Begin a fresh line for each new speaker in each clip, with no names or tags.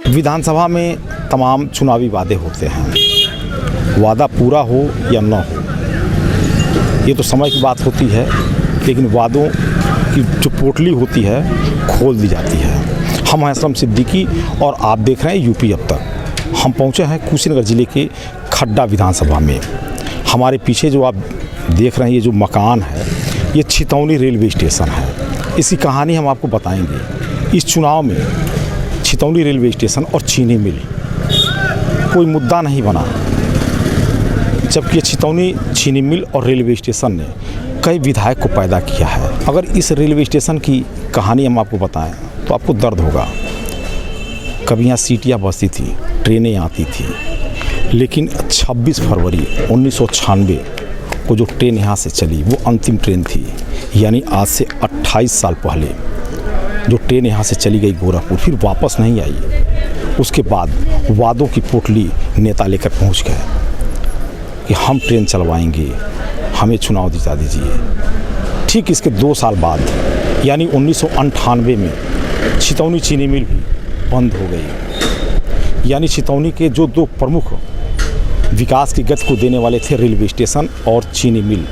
विधानसभा में तमाम चुनावी वादे होते हैं, वादा पूरा हो या न हो ये तो समय की बात होती है, लेकिन वादों की जो पोटली होती है खोल दी जाती है। हम हैं असलम सिद्दीकी और आप देख रहे हैं यूपी अब तक। हम पहुंचे हैं कुशीनगर ज़िले के खड्डा विधानसभा में। हमारे पीछे जो आप देख रहे हैं ये जो मकान है ये छितौनी रेलवे स्टेशन है। इसकी कहानी हम आपको बताएंगे। इस चुनाव में छितौनी रेलवे स्टेशन और चीनी मिल कोई मुद्दा नहीं बना, जबकि छितौनी चीनी मिल और रेलवे स्टेशन ने कई विधायक को पैदा किया है। अगर इस रेलवे स्टेशन की कहानी हम आपको बताएं तो आपको दर्द होगा। कभी यहाँ सीटियाँ बजती थी, ट्रेनें आती थी, लेकिन 26 फरवरी 1996 को जो ट्रेन यहाँ से चली वो अंतिम ट्रेन थी। यानी आज से 28 साल पहले जो ट्रेन यहाँ से चली गई गोरखपुर, फिर वापस नहीं आई। उसके बाद वादों की पोटली नेता लेकर पहुँच गए कि हम ट्रेन चलवाएंगे, हमें चुनाव जिता दीजिए। ठीक इसके 2 साल बाद यानी 1998 में छितौनी चीनी मिल भी बंद हो गई। यानी छितौनी के जो 2 प्रमुख विकास की गति को देने वाले थे, रेलवे स्टेशन और चीनी मिल,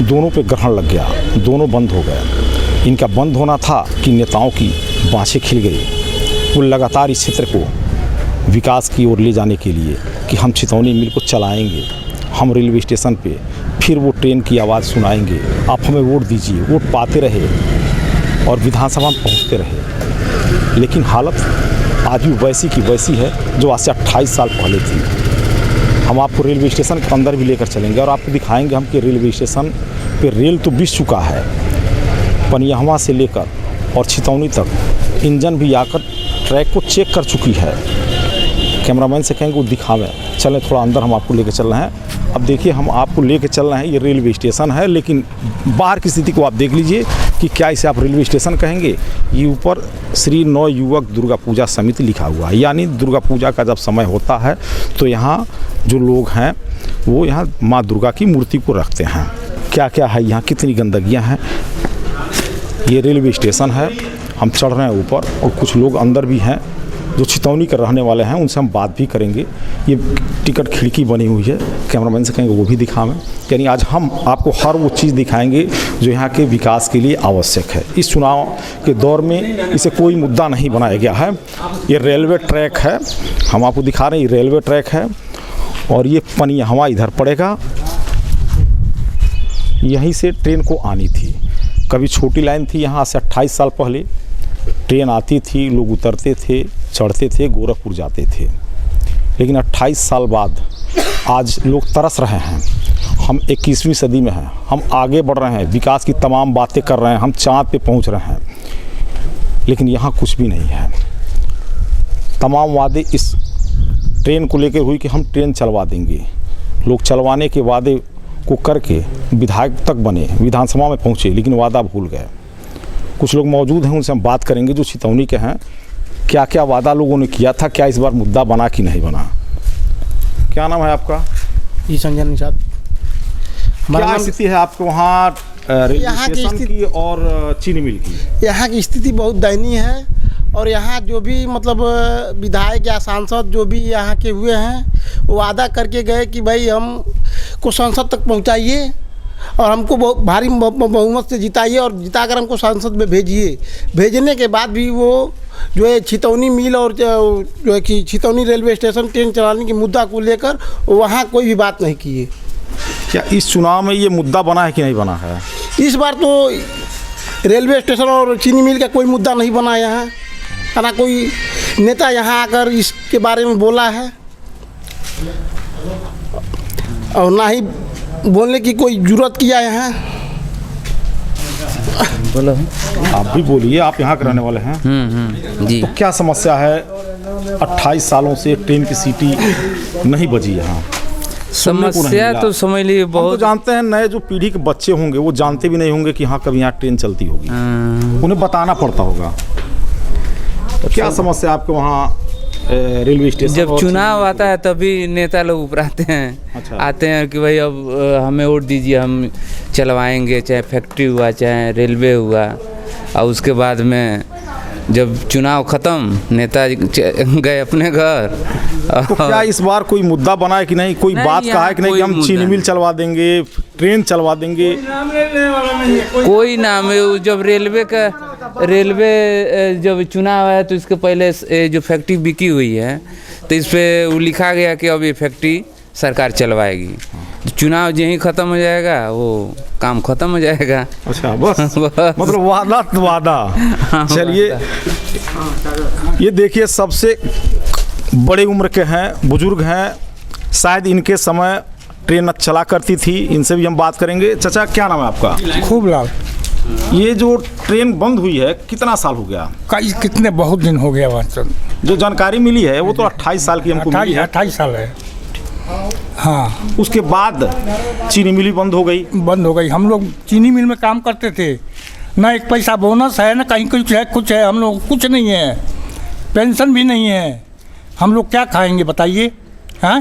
दोनों पे ग्रहण लग गया, दोनों बंद हो गए। इनका बंद होना था कि नेताओं की बाँछें खिल गई। वो लगातार इस क्षेत्र को विकास की ओर ले जाने के लिए कि हम छितौनी मिल को चलाएंगे, हम रेलवे स्टेशन पे फिर वो ट्रेन की आवाज़ सुनाएंगे, आप हमें वोट दीजिए। वोट पाते रहे और विधानसभा में पहुँचते रहे, लेकिन हालत आज भी वैसी की वैसी है जो आज से 28 साल पहले थी। हम आपको रेलवे स्टेशन के अंदर भी लेकर चलेंगे और आपको दिखाएंगे हम कि रेलवे स्टेशन पे रेल तो बिछ चुका है, पनियहवा से लेकर और छितौनी तक इंजन भी आकर ट्रैक को चेक कर चुकी है। कैमरामैन से कहेंगे वो दिखावें। चलें थोड़ा अंदर, हम आपको लेकर चल रहे हैं। अब देखिए हम आपको लेकर चल रहे हैं, ये रेलवे स्टेशन है, लेकिन बाहर की स्थिति को आप देख लीजिए कि क्या इसे आप रेलवे स्टेशन कहेंगे। ये ऊपर श्री नव युवक दुर्गा पूजा समिति लिखा हुआ है। यानी दुर्गा पूजा का जब समय होता है तो यहाँ जो लोग हैं वो यहाँ माँ दुर्गा की मूर्ति को रखते हैं। क्या क्या है यहाँ, कितनी गंदगियाँ हैं। ये रेलवे स्टेशन है, हम चढ़ रहे हैं ऊपर और कुछ लोग अंदर भी हैं जो छितौनी के रहने वाले हैं, उनसे हम बात भी करेंगे। ये टिकट खिड़की बनी हुई है, कैमरामैन से कहेंगे वो भी दिखावें। यानी आज हम आपको हर वो चीज़ दिखाएंगे जो यहाँ के विकास के लिए आवश्यक है। इस चुनाव के दौर में इसे कोई मुद्दा नहीं बनाया गया है। ये रेलवे ट्रैक है, हम आपको दिखा रहे हैं, ये रेलवे ट्रैक है और ये पनियहवा इधर पड़ेगा। यहीं से ट्रेन को आनी थी। कभी छोटी लाइन थी यहाँ से 28 साल पहले, ट्रेन आती थी, लोग उतरते थे, चढ़ते थे, गोरखपुर जाते थे। लेकिन 28 साल बाद आज लोग तरस रहे हैं। हम 21वीं सदी में हैं, हम आगे बढ़ रहे हैं, विकास की तमाम बातें कर रहे हैं, हम चाँद पे पहुंच रहे हैं, लेकिन यहाँ कुछ भी नहीं है। तमाम वादे इस ट्रेन को लेकर हुई कि हम ट्रेन चलवा देंगे। लोग चलवाने के वादे को करके विधायक तक बने, विधानसभा में पहुँचे, लेकिन वादा भूल गए। कुछ लोग मौजूद हैं, उनसे हम बात करेंगे जो छितौनी के हैं। क्या क्या वादा लोगों ने किया था, क्या इस बार मुद्दा बना कि नहीं बना। क्या नाम है आपका?
जी संजय निषाद।
क्या स्थिति है आपको वहाँ रेलवे स्टेशन की और चीनी मिल की?
यहाँ की स्थिति बहुत दयनीय है और यहाँ जो भी मतलब विधायक या सांसद जो भी यहाँ के हुए हैं वो वादा करके गए कि भाई हम को संसद तक पहुँचाइए और हमको बहुत भारी बहुमत से जिताइए और जिताकर हमको संसद में भेजिए। भेजने के बाद भी वो जो है छितौनी मिल और जो है कि छितौनी रेलवे स्टेशन ट्रेन चलाने के मुद्दा को लेकर वहाँ कोई भी बात नहीं किए।
क्या इस चुनाव में ये मुद्दा बना है कि नहीं बना है?
इस बार तो रेलवे स्टेशन और चीनी मिल का कोई मुद्दा नहीं बना यहाँ, ना कोई नेता यहाँ आकर इसके बारे में बोला है और ना ही बोलने की कोई जरूरत किया है यहाँ।
बोलो,
आप भी बोलिए, आप यहाँ के रहने वाले हैं।
जी।
तो क्या समस्या है? 28 सालों से ट्रेन की सीटी नहीं बजी यहाँ।
समस्या तो समझ लीजिए बहुत।
तो जानते हैं नए जो पीढ़ी के बच्चे होंगे वो जानते भी नहीं होंगे कि हाँ कभी यहाँ ट्रेन चलती होगी, उन्हें बताना पड़ता होगा। तो क्या समस्या आपके वहाँ रेलवे स्टेशन?
जब चुनाव आता है तभी नेता लोग उपराते हैं।
अच्छा।
आते हैं कि भाई अब हमें वोट दीजिए, हम चलवाएंगे, चाहे फैक्ट्री हुआ चाहे रेलवे हुआ। और उसके बाद में जब चुनाव ख़त्म नेता गए अपने घर।
तो क्या इस बार कोई मुद्दा बना है कि नहीं, कोई
नहीं,
बात कहा है कि नहीं कि
यहाँ
हम
कोई
चीनी
मुद्दा
मिल चलवा देंगे, ट्रेन चलवा देंगे?
कोई नाम है वो जब रेलवे जब चुनाव है तो इसके पहले जो फैक्ट्री बिकी हुई है तो इस पे वो लिखा गया कि अब ये फैक्ट्री सरकार चलवाएगी। चुनाव यहीं ख़त्म हो जाएगा वो काम ख़त्म हो जाएगा।
अच्छा बस मतलब वादा तो वादा। चलिए ये देखिए सबसे बड़े उम्र के हैं, बुजुर्ग हैं, शायद इनके समय ट्रेन चला करती थी, इनसे भी हम बात करेंगे। चाचा क्या नाम है आपका?
खूब लाभ।
ये जो ट्रेन बंद हुई है कितना साल हो गया?
कई कितने बहुत दिन हो गया वहाँ।
जो जानकारी मिली है वो तो 28 साल की हमको मिली है।
28 साल है। हाँ,
उसके बाद चीनी मिली बंद हो गई।
बंद हो गई। हम लोग चीनी मिल में काम करते थे, ना एक पैसा बोनस है, ना कहीं कुछ है। हम लोग कुछ नहीं है, पेंशन भी नहीं है। हम लोग क्या खाएंगे बताइए? हाँ,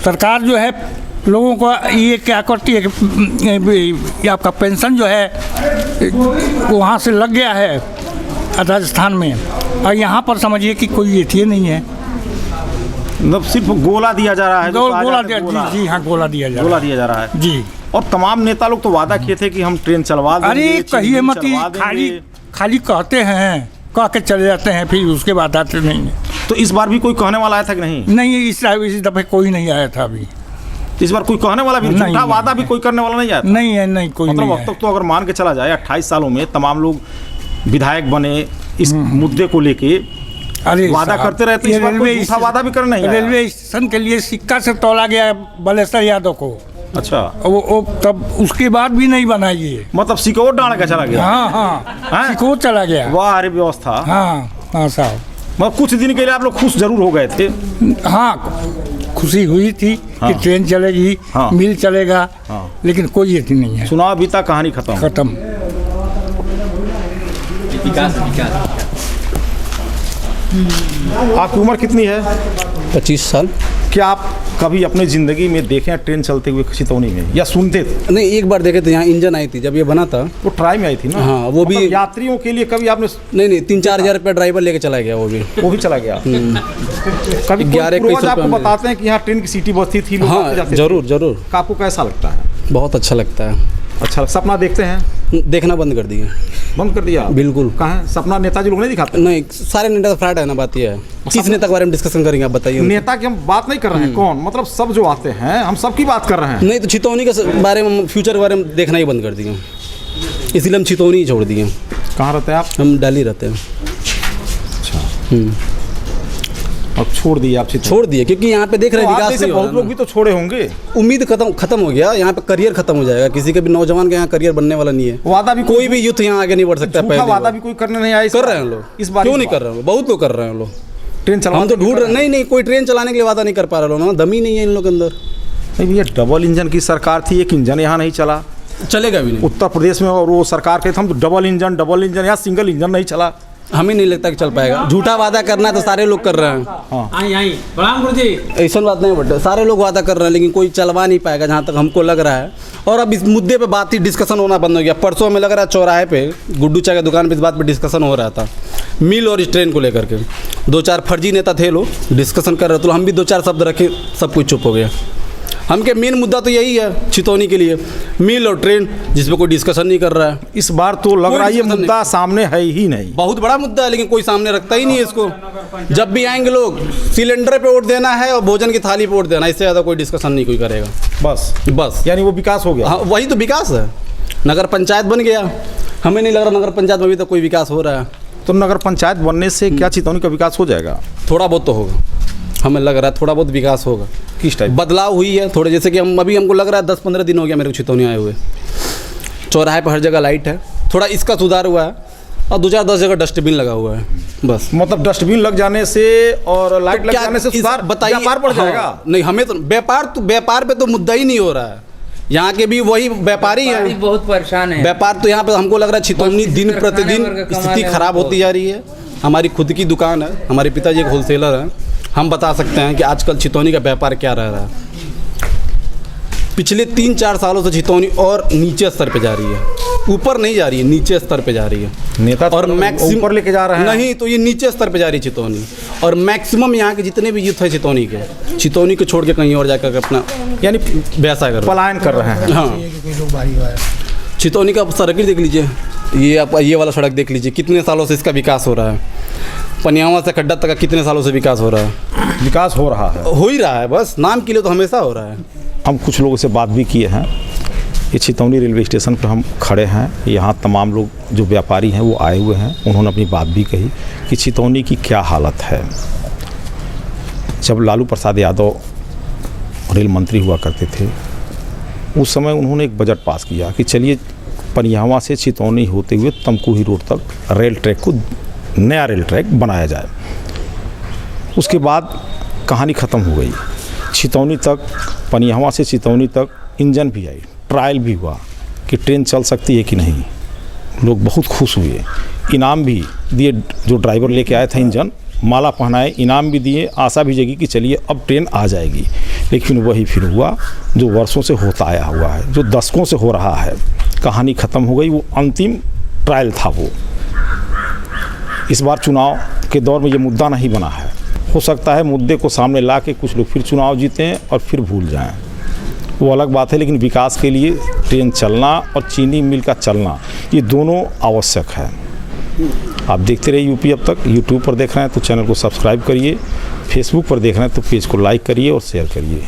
सरकार जो है लोगों को ये क्या करती है कि आपका पेंशन जो है वहाँ से लग गया है राजस्थान में, और यहाँ पर समझिए कि कोई ये नहीं है।
मतलब सिर्फ गोला दिया जा रहा है।
गोला दिया जी, हाँ गोला दिया जा रहा है।
गोला दिया जा रहा है
जी।
और तमाम नेता लोग तो वादा किए थे कि हम ट्रेन चलवा देंगे।
अरे कहिए मत,
चलवा देंगे।
खाली कहते हैं, कह के चले जाते हैं, फिर उसके बाद आते नहीं है।
तो इस बार भी कोई कहने वाला आया था कि नहीं?
नहीं, इस दफे कोई नहीं आया था अभी।
इस बार कोई कहने वाला भी
नहीं,
झूठा
नहीं,
वादा भी कोई करने वाला नहीं आया था?
नहीं है, नहीं कोई
मतलब
नहीं
अब
है।
तक तो अगर मान के चला जाए 28 सालों में तमाम लोग विधायक बने इस मुद्दे को लेके
अरे
वादा करते रहते, इस बार कोई झूठा वादा भी करना नहीं आया।
रेलवे स्टेशन के लिए सिक्का से तोला गया बलेश्वर यादव को।
अच्छा,
वो तब उसके बाद भी नहीं बना ये।
मतलब सिकोर डाल के चला गया।
हाँ हाँ, सिकोर चला गया।
वाह अरे व्यवस्था।
हाँ साहब,
मतलब कुछ दिन के लिए आप लोग खुश जरूर हो गए थे।
हाँ, खुशी हुई थी कि ट्रेन चलेगी, मिल चलेगा, लेकिन कोई ये नहीं है।
चुनाव बीता, कहानी खत्म। आपकी उम्र कितनी है?
25 साल।
क्या आप कभी अपने ज़िंदगी में देखे हैं ट्रेन चलते हुए छितौनी में, या सुनते थे?
नहीं, एक बार देखे थे, यहाँ इंजन आई थी जब ये बना था।
वो ट्राई में आई थी ना?
हाँ, वो भी
मतलब यात्रियों के लिए कभी आपने?
नहीं 3-4 हज़ार रुपया ड्राइवर लेके चला गया, वो भी
चला गया। कभी
11-21
आपको बताते हैं कि यहाँ ट्रेन की सीटी बसती थी?
हाँ जरूर।
आपको कैसा लगता है?
बहुत अच्छा लगता है।
अच्छा, सपना देखते हैं?
देखना बंद कर दिया।
बंद कर दिया?
बिल्कुल।
कहाँ है सपना? नेताजी लोग नहीं दिखाते?
नहीं, सारे नेता फ्रैड है ना, बात ये है। किस नेता के बारे में डिस्कशन करेंगे आप बताइए?
नेता की हम बात नहीं कर रहे हैं, कौन, मतलब सब जो आते हैं हम सबकी बात कर रहे हैं।
नहीं, तो छितौनी के बारे में, फ्यूचर के बारे में देखना ही बंद कर दिए, इसलिए हम छितौनी ही छोड़ दिए।
कहाँ रहते हैं आप?
हम दिल्ली रहते हैं।
अच्छा, अब छोड़ दिए आप?
छोड़ दिए क्योंकि यहाँ पे देख रहे हैं विकास नहीं हो रहा।
बहुत लोग भी तो छोड़े होंगे।
उम्मीद खत्म हो गया, यहाँ पे करियर खत्म हो जाएगा। किसी के भी नौजवान के यहाँ करियर बनने वाला नहीं है।
वादा भी
कोई भी यूथ यहाँ आगे नहीं बढ़ सकता। पहले
वादा भी कोई करने नहीं आया।
कर रहे हैं लोग।
इस बार
क्यों नहीं कर रहे हैं? बहुत लोग कर रहे हैं लोग।
ट्रेन चला,
हम तो ढूंढ रहे। नहीं, कोई ट्रेन चलाने के लिए वादा नहीं कर पा रहे लोग, दम ही नहीं है इन लोग के अंदर।
नहीं भैया, डबल इंजन की सरकार थी, एक इंजन यहाँ नहीं चला।
चलेगा भी नहीं
उत्तर प्रदेश में, और वो सरकार के हम तो डबल इंजन या सिंगल इंजन नहीं चला।
हमें नहीं लगता कि चल पाएगा। झूठा वादा करना है तो सारे लोग कर रहे हैं। ऐसा बात नहीं, बट सारे लोग वादा कर रहे हैं लेकिन कोई चलवा नहीं पाएगा जहाँ तक हमको लग रहा है। और अब इस मुद्दे पे बात ही डिस्कशन होना बंद हो गया। परसों में लग रहा है चौराहे पे गुड्डू चाय की दुकान पे इस बात पे डिस्कशन हो रहा था, मिल और इस ट्रेन को लेकर के। 2-4 फर्जी नेता थे लोग डिस्कशन कर रहे थे, तो हम भी 2-4 शब्द रखे, सब कुछ चुप हो गया। हमके मेन मुद्दा तो यही है छितौनी के लिए, मिल और ट्रेन, जिसमें कोई डिस्कशन नहीं कर रहा है।
इस बार तो लग रहा है ये मुद्दा सामने है ही नहीं।
बहुत बड़ा मुद्दा है लेकिन कोई सामने रखता ही नहीं है इसको। जब भी आएंगे लोग सिलेंडर पे वोट देना है और भोजन की थाली पे वोट देना, इससे ज़्यादा कोई डिस्कशन नहीं कोई करेगा। बस
यानी वो विकास हो गया।
हाँ, वही तो विकास है। नगर पंचायत बन गया, हमें नहीं लग रहा नगर पंचायत में अभी तक कोई विकास हो रहा है।
तो नगर पंचायत बनने से क्या छितौनी का विकास हो जाएगा?
थोड़ा बहुत तो होगा, हमें लग रहा है थोड़ा बहुत विकास होगा।
किस टाइप
बदलाव हुई है थोड़े, जैसे कि हमको लग रहा है 10-15 दिन हो गया मेरे को छितौनी आए हुए। चौराहे पर हर जगह लाइट है, थोड़ा इसका सुधार हुआ है, और 2-4-10 जगह डस्टबिन लगा हुआ है बस।
मतलब डस्टबिन लग जाने से और लाइट लग जाने से सुधार,
बताइए,
व्यापार बढ़ जाएगा?
हाँ, नहीं, हमें तो व्यापार पे तो मुद्दा ही नहीं हो रहा है। यहाँ के भी वही व्यापारी हैं,
बहुत परेशान है।
व्यापार तो यहाँ पे हमको लग रहा है छितौनी दिन प्रतिदिन स्थिति खराब होती जा रही है। हमारी खुद की दुकान है, हमारे पिताजी एक होलसेलर हैं, हम बता सकते हैं कि आजकल छितौनी का व्यापार क्या रह रहा है। पिछले 3-4 सालों से चितौनी और नीचे स्तर पे जा रही है, ऊपर नहीं जा रही है, नीचे स्तर पे जा रही है।
नेता
और मैक्सिमम
ऊपर लेके जा रहे हैं।
नहीं, तो ये नीचे स्तर पे जा रही है चितौनी। और मैक्सिमम यहाँ के जितने भी यूथ है चितौनी को छोड़ के कहीं और जाकर अपना
यानी
व्यवसाय कर
पलायन कर रहे हैं।
हाँ, चितौनी का सड़क देख लीजिए, ये आप ये वाला सड़क देख लीजिए, कितने सालों से इसका विकास हो रहा है। पनियावा से खड्डा तक का कितने सालों से विकास हो रहा है।
विकास हो रहा है,
हो ही रहा है, बस नाम के लिए तो हमेशा हो रहा है।
हम कुछ लोगों से बात भी किए हैं। ये चितौनी रेलवे स्टेशन पर हम खड़े हैं, यहाँ तमाम लोग जो व्यापारी हैं वो आए हुए हैं। उन्होंने अपनी बात भी कही कि चितौनी की क्या हालत है। जब लालू प्रसाद यादव रेल मंत्री हुआ करते थे, उस समय उन्होंने एक बजट पास किया कि चलिए पनियावा से चितौनी होते हुए तमकुही रोड तक रेल ट्रैक को नया रेल ट्रैक बनाया जाए। उसके बाद कहानी ख़त्म हो गई। चितौनी तक, पनियावा से चितौनी तक इंजन भी आई, ट्रायल भी हुआ कि ट्रेन चल सकती है कि नहीं। लोग बहुत खुश हुए, इनाम भी दिए। जो ड्राइवर लेके आया था इंजन, माला पहनाए, इनाम भी दिए, आशा भी जगी कि चलिए अब ट्रेन आ जाएगी। लेकिन वही फिर हुआ जो वर्षों से होता आया हुआ है, जो दशकों से हो रहा है। कहानी ख़त्म हो गई, वो अंतिम ट्रायल था वो। इस बार चुनाव के दौर में ये मुद्दा नहीं बना है। हो सकता है मुद्दे को सामने ला के कुछ लोग फिर चुनाव जीतें और फिर भूल जाएं, वो अलग बात है। लेकिन विकास के लिए ट्रेन चलना और चीनी मिल का चलना, ये दोनों आवश्यक है। आप देखते रहिए यूपी अब तक। यूट्यूब पर देख रहे हैं तो चैनल को सब्सक्राइब करिए, फेसबुक पर देख रहे हैं तो पेज को लाइक करिए और शेयर करिए।